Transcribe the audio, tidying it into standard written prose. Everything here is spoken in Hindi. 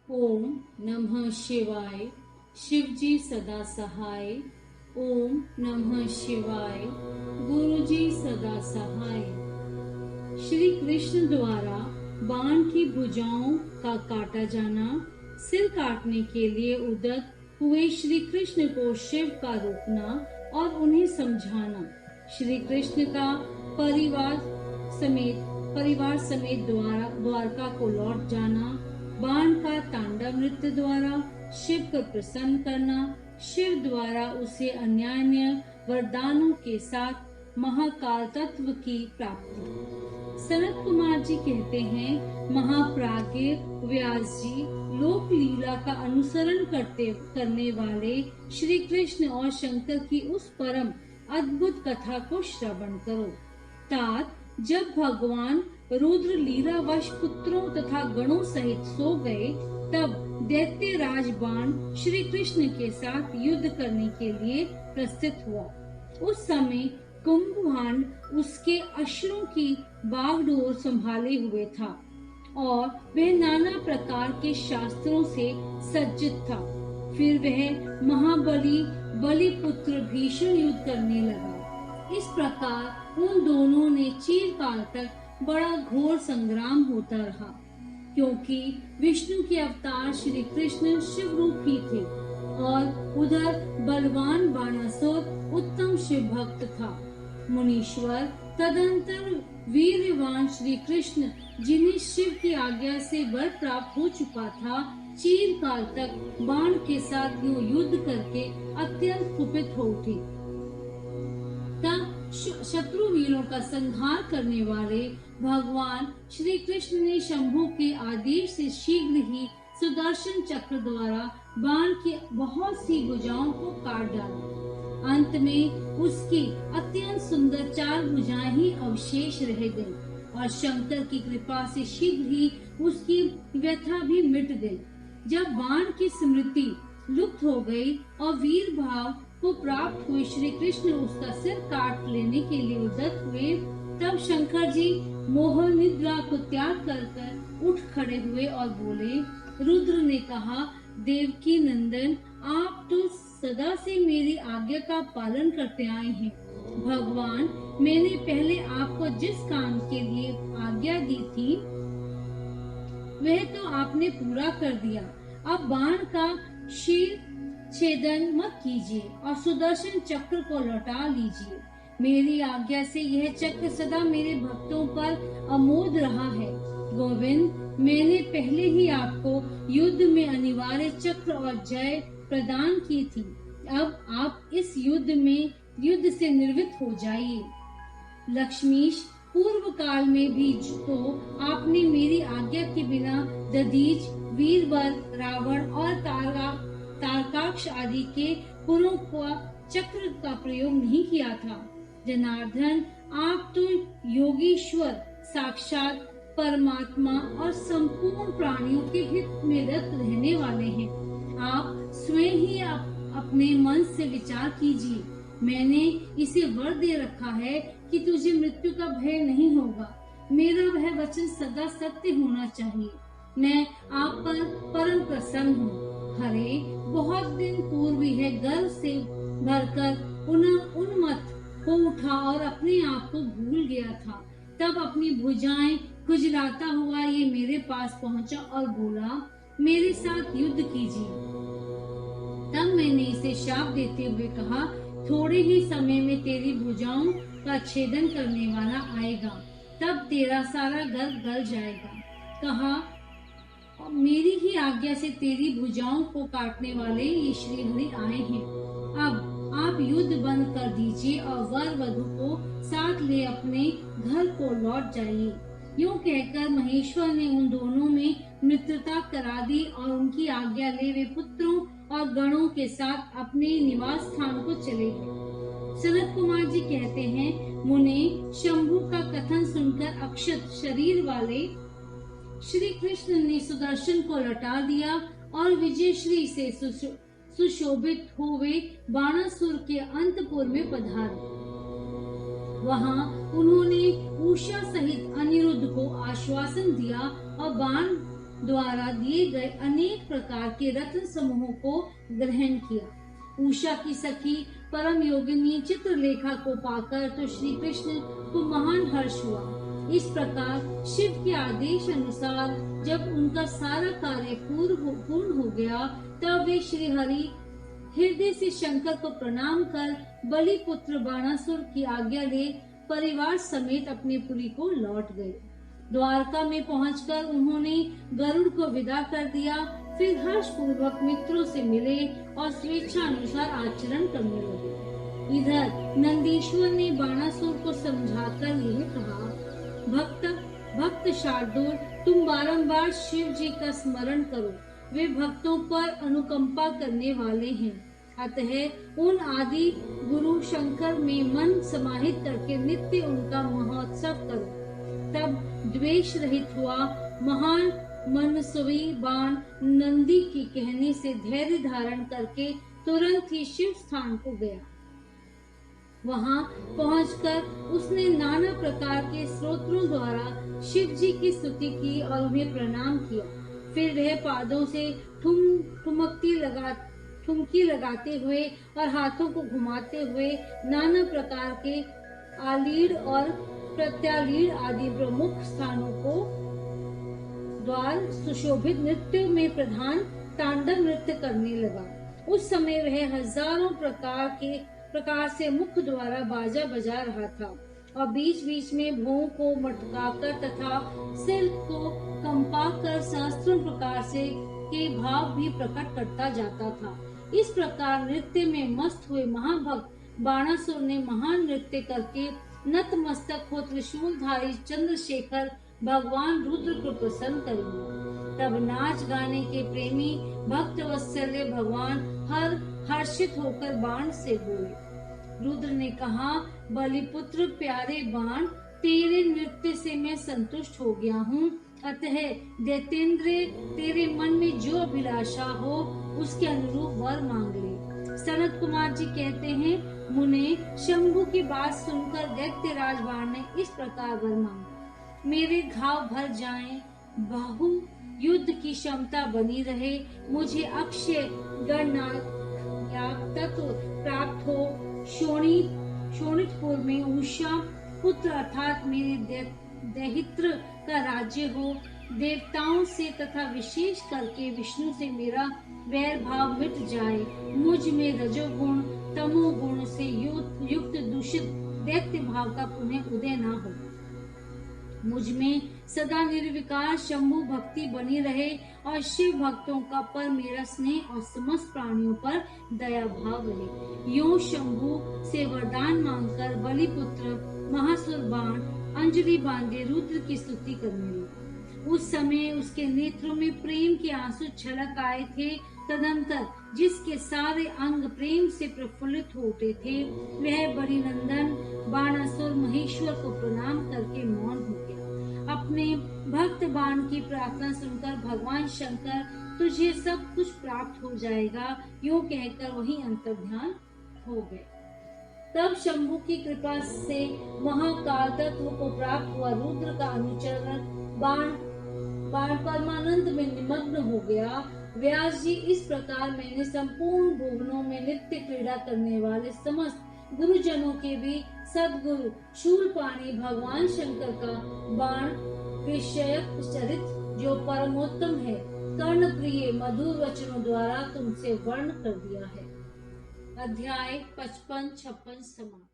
ओम नमः शिवाय। शिवजी सदा सहाय। ओम नमः शिवाय। गुरुजी सदा सहाय। श्री कृष्ण द्वारा बाण की भुजाओं का काटा जाना। सिर काटने के लिए उद्यत हुए श्री कृष्ण को शिव का रोकना और उन्हें समझाना। श्री कृष्ण का परिवार समेत द्वारका को लौट जाना। बाण का तांडव नृत्य द्वारा शिव को प्रसन्न करना। शिव द्वारा उसे अन्यान्य वरदानों के साथ महाकाल तत्व की प्राप्ति। सनत कुमार जी कहते हैं, महाप्राज्ञ व्यास जी लोक लीला का अनुसरण करने वाले श्री कृष्ण और शंकर की उस परम अद्भुत कथा को श्रवण करो। तात जब भगवान रुद्र लीलावश पुत्रों तथा गणों सहित सो गए, तब दैत्य राज बाण श्री कृष्ण के साथ युद्ध करने के लिए प्रस्थित हुआ। उस समय कुंभकर्ण उसके अश्रों की बागडोर संभाले हुए था और वह नाना प्रकार के शास्त्रों से सज्जित था। फिर वह महाबली बलिपुत्र भीषण युद्ध करने लगा। इस प्रकार उन दोनों ने चिरकाल तक बड़ा घोर संग्राम होता रहा, क्योंकि विष्णु के अवतार श्री कृष्ण शिव रूप ही थे और उधर बलवान बाणासुर उत्तम शिव भक्त था। मुनीश्वर तदंतर वीरवान श्री कृष्ण, जिन्हें शिव की आज्ञा से वर प्राप्त हो चुका था, चिरकाल तक बाण के साथ युद्ध करके अत्यंत कुपित हो उठे। तब शत्रु वीरों का संहार करने वाले भगवान श्री कृष्ण ने शंभु के आदेश से शीघ्र ही सुदर्शन चक्र द्वारा बाण की बहुत सी भुजाओं को काट डाला। अंत में उसकी अत्यंत सुंदर 4 भुजाएं ही अवशेष रह गई और शंकर की कृपा से शीघ्र ही उसकी व्यथा भी मिट गई। जब बाण की स्मृति लुप्त हो गई और वीर भाव को प्राप्त हुए श्री कृष्ण उसका सिर काट लेने के लिए उद्यत हुए, तब शंकर जी मोह निद्रा को त्याग कर उठ खड़े हुए और बोले। रुद्र ने कहा, देवकी नंदन, आप तो सदा से मेरी आज्ञा का पालन करते आए हैं। भगवान, मैंने पहले आपको जिस काम के लिए आज्ञा दी थी वह तो आपने पूरा कर दिया। अब बाण का शीर छेदन मत कीजिए और सुदर्शन चक्र को लौटा लीजिए। मेरी आज्ञा से यह चक्र सदा मेरे भक्तों पर अमोद रहा है। गोविंद, मैंने पहले ही आपको युद्ध में अनिवार्य चक्र और जय प्रदान की थी। अब आप इस युद्ध से निर्वृत्त हो जाइए। लक्ष्मीश, पूर्व काल में भी तो आपने मेरी आज्ञा के बिना दधीच, वीरवर, रावण और तारकाक्ष आदि के पुरों का चक्र का प्रयोग नहीं किया था। जनार्दन, आप तो योगीश्वर, साक्षात परमात्मा और संपूर्ण प्राणियों के हित में रत रहने वाले हैं। आप स्वयं ही अपने मन से विचार कीजिए। मैंने इसे वर दे रखा है कि तुझे मृत्यु का भय नहीं होगा। मेरा वह वचन सदा सत्य होना चाहिए। मैं आप पर परम प्रसन्न हूँ। हरे, बहुत दिन पूर्व यह गर्व से भरकर उन्मत्त हो उठा और अपने आप को भूल गया था। तब अपनी भुजाएं खुजलाता हुआ ये मेरे पास पहुंचा और बोला, मेरे साथ युद्ध कीजिए। तब मैंने इसे शाप देते हुए कहा, थोड़े ही समय में तेरी भुजाओं का छेदन करने वाला आएगा, तब तेरा सारा गर्भ गल जाएगा। कहा, मेरी ही आज्ञा से तेरी भुजाओं को काटने वाले ये श्री हरि आए हैं। अब आप युद्ध बंद कर दीजिए और वर वधु को साथ ले अपने घर को लौट जाइए। यूं कहकर महेश्वर ने उन दोनों में मित्रता करा दी और उनकी आज्ञा ले वे पुत्रों और गणों के साथ अपने निवास स्थान को चले गए। सनत कुमार जी कहते हैं, मुने, शंभु का कथन सुनकर अक्षत शरीर वाले श्री कृष्ण ने सुदर्शन को लौटा दिया और विजयश्री से सुशोभित हुए बाणासुर के अंतपुर में पधारे। वहां उन्होंने उषा सहित अनिरुद्ध को आश्वासन दिया और द्वारा दिए गए अनेक प्रकार के रत्न समूहों को ग्रहण किया। उषा की सखी परम योगिनी चित्रलेखा को पाकर तो श्री कृष्ण को महान हर्ष हुआ। इस प्रकार शिव के आदेश अनुसार जब उनका सारा कार्य पूर्ण हो गया, तब वे श्री हरि हृदय से शंकर को प्रणाम कर बलि पुत्र बाणासुर की आज्ञा ले परिवार समेत अपने पुरी को लौट गए। द्वारका में पहुंचकर उन्होंने गरुड़ को विदा कर दिया। फिर हर्ष पूर्वक मित्रों से मिले और स्वेच्छा अनुसार आचरण करने लगे। इधर नंदीश्वर ने बाणासुर को समझाकर यह कहा, भक्त शार्दूल, तुम बारंबार शिव जी का स्मरण करो, वे भक्तों पर अनुकंपा करने वाले हैं। अतः उन आदि गुरु शंकर में मन समाहित करके नित्य उनका महोत्सव करो। तब द्वेष रहित हुआ महान मनस्वी बाण नंदी के कहने से धैर्य धारण करके तुरंत ही शिव स्थान को गया। वहां पहुंचकर उसने नाना प्रकार के स्तोत्रों द्वारा शिव जी की स्तुति की और उन्हें प्रणाम किया। फिर वह पादों से ठुमकी लगाते हुए और हाथों को घुमाते हुए नाना प्रकार के आलीड़ और प्रत्यालीड़ आदि प्रमुख स्थानों को द्वार सुशोभित नृत्यों में प्रधान तांडव नृत्य करने लगा। उस समय वह हजारों प्रकार से मुख द्वारा बाजा बजा रहा था और बीच बीच में भों को मटकाकर तथा सिर को कंपाकर सहस्त्रों प्रकार से के भाव भी प्रकट करता जाता था। इस प्रकार नृत्य में मस्त हुए महाभक्त बाणासुर ने महान नृत्य करके नतमस्तक हो त्रिशूलधारी चंद्रशेखर भगवान रुद्र को प्रसन्न कर लिया। तब नाच गाने के प्रेमी भक्त वत्सल्य भगवान हर्षित होकर बाण से बोले। रुद्र ने कहा, बलिपुत्र प्यारे बाण, तेरे नृत्य से मैं संतुष्ट हो गया हूँ। अतः दैतेंद्र, तेरे मन में जो अभिलाषा हो उसके अनुरूप वर मांग ले। सनत कुमार जी कहते हैं, मुने, शंभु की बात सुनकर दैत्यराज बाण ने इस प्रकार वर मांगा, मेरे घाव भर जाएं, बाहु युद्ध की क्षमता बनी रहे, मुझे अक्षय गणनाक तत्व प्राप्त हो, शोणितपुर में उषा पुत्र अर्थात मेरे दैहित्र का राज्य हो, देवताओं से तथा विशेष करके विष्णु से मेरा वैर भाव मिट जाए, मुझ में रजोगुण तमोगुण से युक्त दूषित दैत्य भाव का पुनः उदय न हो, मुझ में सदा निर्विकार शंभु भक्ति बनी रहे और शिव भक्तों का पर मेरा स्नेह और समस्त प्राणियों पर दया भाव रहे। यूं शंभु से वरदान मांगकर बलिपुत्र महासुर बाण अंजलि बांधे रुद्र की स्तुति करने लगा। उस समय उसके नेत्रों में प्रेम के आंसू छलक आए थे। तदंतर जिसके सारे अंग प्रेम से प्रफुल्लित होते थे, वह बलिनंदन बाणासुर महेश्वर को प्रणाम करके मौन हो गया। अपने भक्त बाण की प्रार्थना सुनकर भगवान शंकर, तुझे सब कुछ प्राप्त हो जाएगा, यूं कहकर वही अंतर्ध्यान हो गए। तब शंभु की कृपा से महाकाल तत्व को प्राप्त हुआ रुद्र का अनुचरण बाण परमानंद में निमग्न हो गया। व्यास जी, इस प्रकार मैंने संपूर्ण भुवनों में नित्य क्रीड़ा करने वाले समस्त गुरुजनों के भी सदगुरु शूलपाणी भगवान शंकर का बाण विषयक चरित, जो परमोत्तम है, कर्ण प्रिय मधुर वचनों द्वारा तुमसे वर्ण कर दिया है। अध्याय 55-56 समाप्त।